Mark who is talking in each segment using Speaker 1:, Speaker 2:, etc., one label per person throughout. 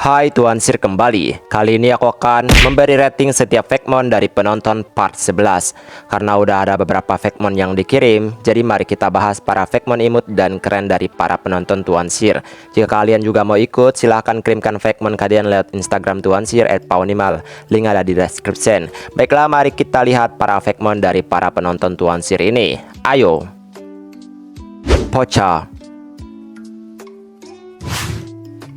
Speaker 1: Hai Tuan Sir kembali. Kali ini aku akan memberi rating setiap Fakemon dari penonton part 11. Karena udah ada beberapa Fakemon yang dikirim, jadi mari kita bahas para Fakemon imut dan keren dari para penonton Tuan Sir. Jika kalian juga mau ikut, silahkan kirimkan Fakemon kalian lewat Instagram Tuan Sir @paunimal. Link ada di description. Baiklah, mari kita lihat para Fakemon dari para penonton Tuan Sir ini. Ayo. Pocha.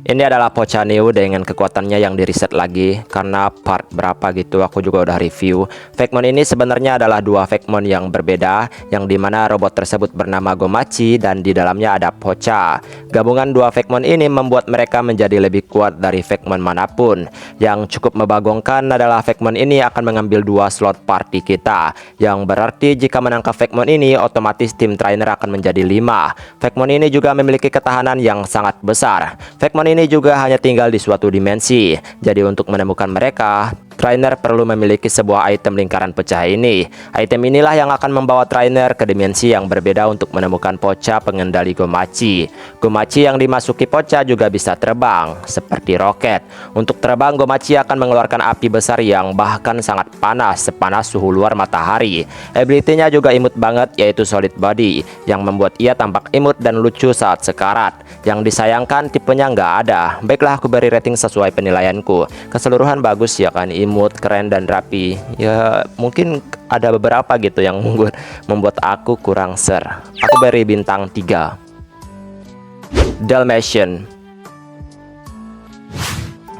Speaker 1: Ini adalah Pocha New dengan kekuatannya yang di-reset lagi. Karena part berapa gitu aku juga udah review. Fakemon ini sebenarnya adalah dua Fakemon yang berbeda, yang dimana robot tersebut bernama Gomachi dan di dalamnya ada Pocha. Gabungan dua Fakemon ini membuat mereka menjadi lebih kuat dari Fakemon manapun. Yang cukup membagongkan adalah Fakemon ini akan mengambil dua slot party kita, yang berarti jika menangkap Fakemon ini otomatis tim trainer akan menjadi 5. Fakemon ini juga memiliki ketahanan yang sangat besar. Fakemon ini juga hanya tinggal di suatu dimensi. Jadi untuk menemukan mereka, trainer perlu memiliki sebuah item lingkaran pecah ini. Item inilah yang akan membawa trainer ke dimensi yang berbeda untuk menemukan Pocha pengendali Gomachi. Gomachi yang dimasuki Pocha juga bisa terbang, seperti roket. Untuk terbang, Gomachi akan mengeluarkan api besar yang bahkan sangat panas, sepanas suhu luar matahari. Ability-nya juga imut banget, yaitu Solid Body, yang membuat ia tampak imut dan lucu saat sekarat. Yang disayangkan tipenya nggak ada. Baiklah, aku beri rating sesuai penilaianku. Keseluruhan bagus ya kan, imut, keren dan rapi. Ya mungkin ada beberapa gitu yang membuat aku kurang ser. Aku beri bintang 3. Dalmatian.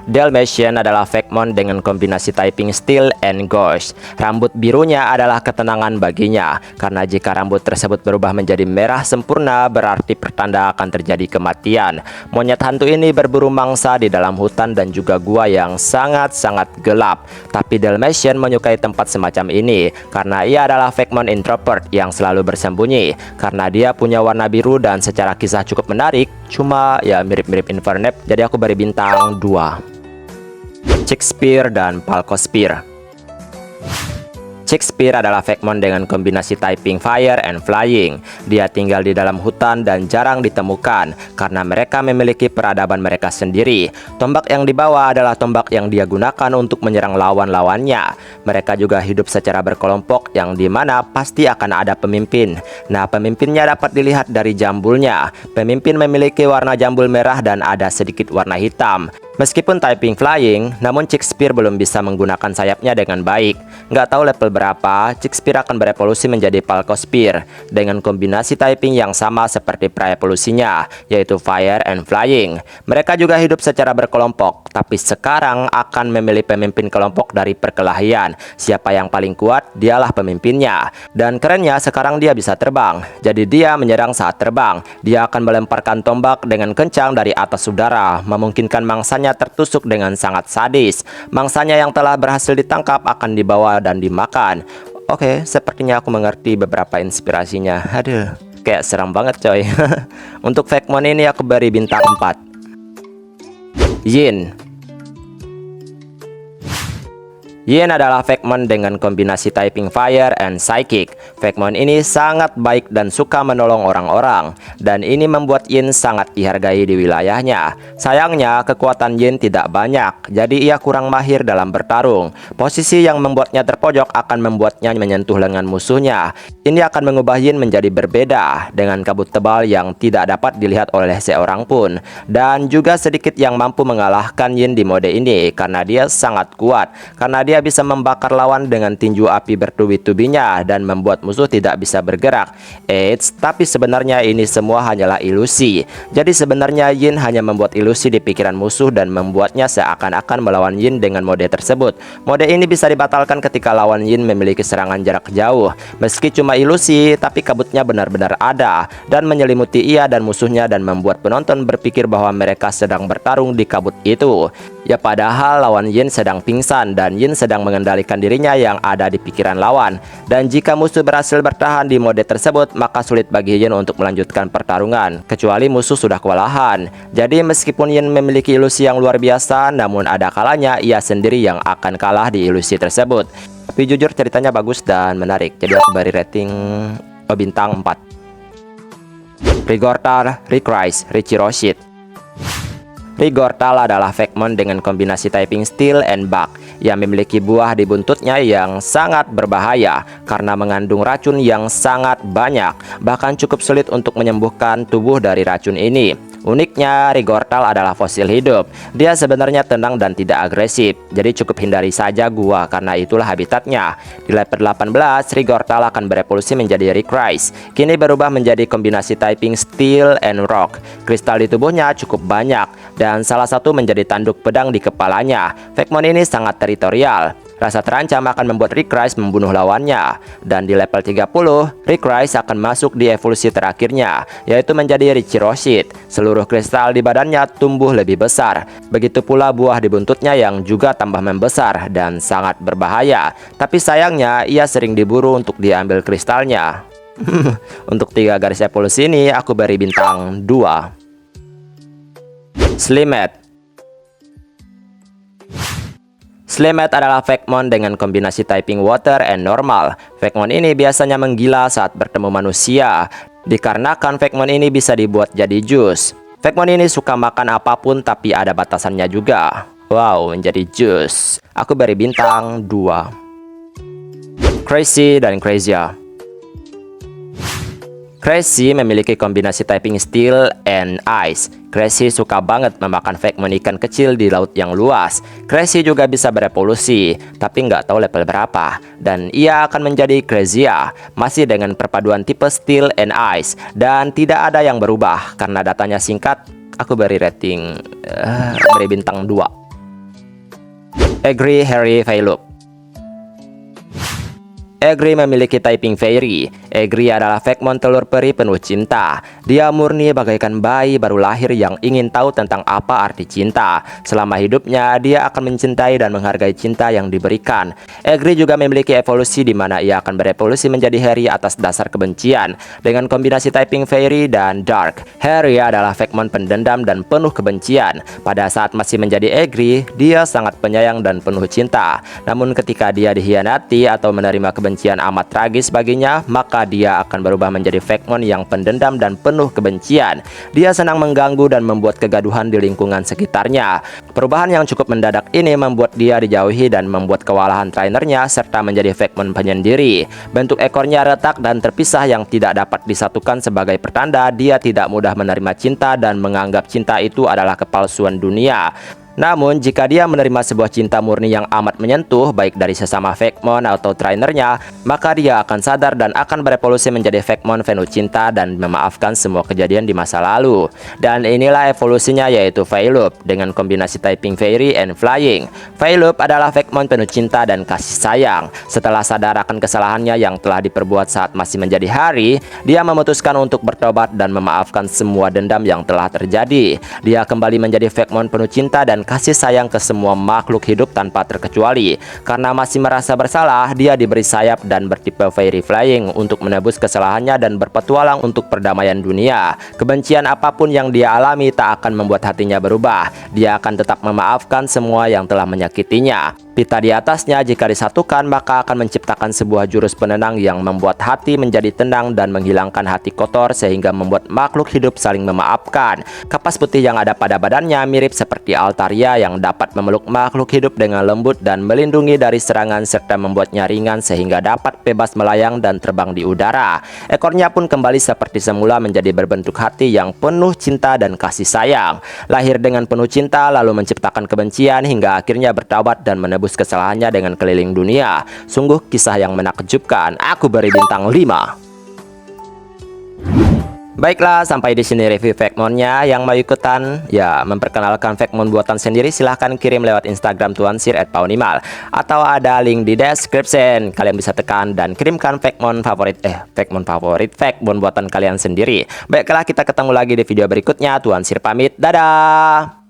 Speaker 1: Dalmatian adalah Fakemon dengan kombinasi typing Steel and Ghost. Rambut birunya adalah ketenangan baginya, karena jika rambut tersebut berubah menjadi merah sempurna, berarti pertanda akan terjadi kematian. Monyet hantu ini berburu mangsa di dalam hutan dan juga gua yang sangat-sangat gelap. Tapi Dalmatian menyukai tempat semacam ini, karena ia adalah Fakemon introvert yang selalu bersembunyi. Karena dia punya warna biru dan secara kisah cukup menarik, cuma ya mirip-mirip Infernape, jadi aku beri bintang 2. Chick Spear dan Falco Spear. Chick Spear adalah Fakemon dengan kombinasi typing Fire and Flying. Dia tinggal di dalam hutan dan jarang ditemukan karena mereka memiliki peradaban mereka sendiri. Tombak yang dibawa adalah tombak yang dia gunakan untuk menyerang lawan-lawannya. Mereka juga hidup secara berkelompok, yang dimana pasti akan ada pemimpin. Nah, pemimpinnya dapat dilihat dari jambulnya. Pemimpin memiliki warna jambul merah dan ada sedikit warna hitam. Meskipun typing Flying, namun Chick Spear belum bisa menggunakan sayapnya dengan baik. Nggak tahu level berapa, Chick Spear akan berevolusi menjadi Falco Spear dengan kombinasi typing yang sama seperti pra-evolusinya, yaitu Fire and Flying. Mereka juga hidup secara berkelompok, tapi sekarang akan memilih pemimpin kelompok dari perkelahian. Siapa yang paling kuat, dialah pemimpinnya. Dan kerennya, sekarang dia bisa terbang. Jadi dia menyerang saat terbang. Dia akan melemparkan tombak dengan kencang dari atas udara, memungkinkan mangsanya tertusuk dengan sangat sadis. Mangsanya yang telah berhasil ditangkap akan dibawa dan dimakan. Oke, sepertinya aku mengerti beberapa inspirasinya. Aduh, kayak seram banget coy. Untuk Fakemon ini aku beri bintang 4. Yin. Yin adalah Fakemon dengan kombinasi typing Fire and Psychic. Fakemon ini sangat baik dan suka menolong orang-orang, dan ini membuat Yin sangat dihargai di wilayahnya. Sayangnya, kekuatan Yin tidak banyak, jadi ia kurang mahir dalam bertarung. Posisi yang membuatnya terpojok akan membuatnya menyentuh lengan musuhnya. Ini akan mengubah Yin menjadi berbeda, dengan kabut tebal yang tidak dapat dilihat oleh seorang pun. Dan juga sedikit yang mampu mengalahkan Yin di mode ini, karena dia sangat kuat. Karena dia bisa membakar lawan dengan tinju api bertubi-tubinya dan membuat musuh tidak bisa bergerak. Tapi sebenarnya ini semua hanyalah ilusi. Jadi sebenarnya Yin hanya membuat ilusi di pikiran musuh dan membuatnya seakan-akan melawan Yin dengan mode tersebut. Mode ini bisa dibatalkan ketika lawan Yin memiliki serangan jarak jauh. Meski cuma ilusi, tapi kabutnya benar-benar ada dan menyelimuti ia dan musuhnya dan membuat penonton berpikir bahwa mereka sedang bertarung di kabut itu. Ya padahal lawan Yin sedang pingsan dan Yin sedang mengendalikan dirinya yang ada di pikiran lawan. Dan jika musuh berhasil bertahan di mode tersebut, maka sulit bagi Yin untuk melanjutkan pertarungan, kecuali musuh sudah kewalahan. Jadi meskipun Yin memiliki ilusi yang luar biasa, namun ada kalanya ia sendiri yang akan kalah di ilusi tersebut. Tapi jujur ceritanya bagus dan menarik, jadi aku beri rating bintang 4. Rigortar, Recrize, Richiroshit. Rigortal adalah Vekmon dengan kombinasi typing Steel and Bug yang memiliki buah di buntutnya yang sangat berbahaya karena mengandung racun yang sangat banyak, bahkan cukup sulit untuk menyembuhkan tubuh dari racun ini. Uniknya, Rigortal adalah fosil hidup. Dia sebenarnya tenang dan tidak agresif, jadi cukup hindari saja gua karena itulah habitatnya. Di level 18, Rigortal akan berevolusi menjadi Recrize. Kini berubah menjadi kombinasi typing Steel and Rock. Kristal di tubuhnya cukup banyak dan salah satu menjadi tanduk pedang di kepalanya. Vekmon ini sangat teritorial. Rasa terancam akan membuat Recrize membunuh lawannya. Dan di level 30, Recrize akan masuk di evolusi terakhirnya, yaitu menjadi Richiroshit. Seluruh kristal di badannya tumbuh lebih besar. Begitu pula buah di buntutnya yang juga tambah membesar dan sangat berbahaya. Tapi sayangnya, ia sering diburu untuk diambil kristalnya. Untuk 3 garis evolusi ini, aku beri bintang 2. Slimet. Slimet adalah Vekmon dengan kombinasi typing Water and Normal. Vekmon ini biasanya menggila saat bertemu manusia, dikarenakan Vekmon ini bisa dibuat jadi jus. Vekmon ini suka makan apapun tapi ada batasannya juga. Wow, menjadi jus. Aku beri bintang 2. Crazy dan Crazia. Crazy memiliki kombinasi typing Steel and Ice. Crazy suka banget memakan Vekmon ikan kecil di laut yang luas. Crazy juga bisa berevolusi, tapi nggak tahu level berapa. Dan ia akan menjadi Crazia, masih dengan perpaduan tipe Steel and Ice. Dan tidak ada yang berubah, karena datanya singkat. Aku beri rating, beri bintang 2. Egri Harry Veilup. Egri memiliki typing Fairy. Egri adalah Vekmon telur peri penuh cinta. Dia murni bagaikan bayi baru lahir yang ingin tahu tentang apa arti cinta. Selama hidupnya, dia akan mencintai dan menghargai cinta yang diberikan. Egri juga memiliki evolusi di mana ia akan berevolusi menjadi Harry atas dasar kebencian. Dengan kombinasi typing Fairy dan Dark, Harry adalah Vekmon pendendam dan penuh kebencian. Pada saat masih menjadi Egri, dia sangat penyayang dan penuh cinta. Namun ketika dia dihianati atau menerima kebencian amat tragis baginya, maka dia akan berubah menjadi Vekmon yang pendendam dan penuh kebencian. Dia senang mengganggu dan membuat kegaduhan di lingkungan sekitarnya. Perubahan yang cukup mendadak ini membuat dia dijauhi dan membuat kewalahan trainernya serta menjadi Vekmon penyendiri. Bentuk ekornya retak dan terpisah yang tidak dapat disatukan sebagai pertanda dia tidak mudah menerima cinta dan menganggap cinta itu adalah kepalsuan dunia. Namun, jika dia menerima sebuah cinta murni yang amat menyentuh, baik dari sesama Vekmon atau trainernya, maka dia akan sadar dan akan berevolusi menjadi Vekmon penuh cinta dan memaafkan semua kejadian di masa lalu. Dan inilah evolusinya, yaitu Veilup dengan kombinasi typing Fairy and Flying. Veilup adalah Vekmon penuh cinta dan kasih sayang. Setelah sadar akan kesalahannya yang telah diperbuat saat masih menjadi Harry, dia memutuskan untuk bertobat dan memaafkan semua dendam yang telah terjadi. Dia kembali menjadi Vekmon penuh cinta dan kasih sayang ke semua makhluk hidup tanpa terkecuali. Karena masih merasa bersalah, dia diberi sayap dan bertipe Fairy Flying untuk menebus kesalahannya dan berpetualang untuk perdamaian dunia. Kebencian apapun yang dia alami tak akan membuat hatinya berubah. Dia akan tetap memaafkan semua yang telah menyakitinya. Pita di atasnya jika disatukan maka akan menciptakan sebuah jurus penenang yang membuat hati menjadi tenang dan menghilangkan hati kotor sehingga membuat makhluk hidup saling memaafkan. Kapas putih yang ada pada badannya mirip seperti Altaria yang dapat memeluk makhluk hidup dengan lembut dan melindungi dari serangan serta membuatnya ringan sehingga dapat bebas melayang dan terbang di udara. Ekornya pun kembali seperti semula menjadi berbentuk hati yang penuh cinta dan kasih sayang. Lahir dengan penuh cinta lalu menciptakan kebencian hingga akhirnya bertaubat dan menebus kesalahannya dengan keliling dunia. Sungguh kisah yang menakjubkan. Aku beri bintang 5. Baiklah, sampai di sini review Vekmonnya. Yang mau ikutan, ya memperkenalkan Vekmon buatan sendiri, silahkan kirim lewat Instagram Tuansir @paunimal atau ada link di description. Kalian bisa tekan dan kirimkan Vekmon favorit, Vekmon buatan kalian sendiri. Baiklah, kita ketemu lagi di video berikutnya. Tuansir pamit, dadah.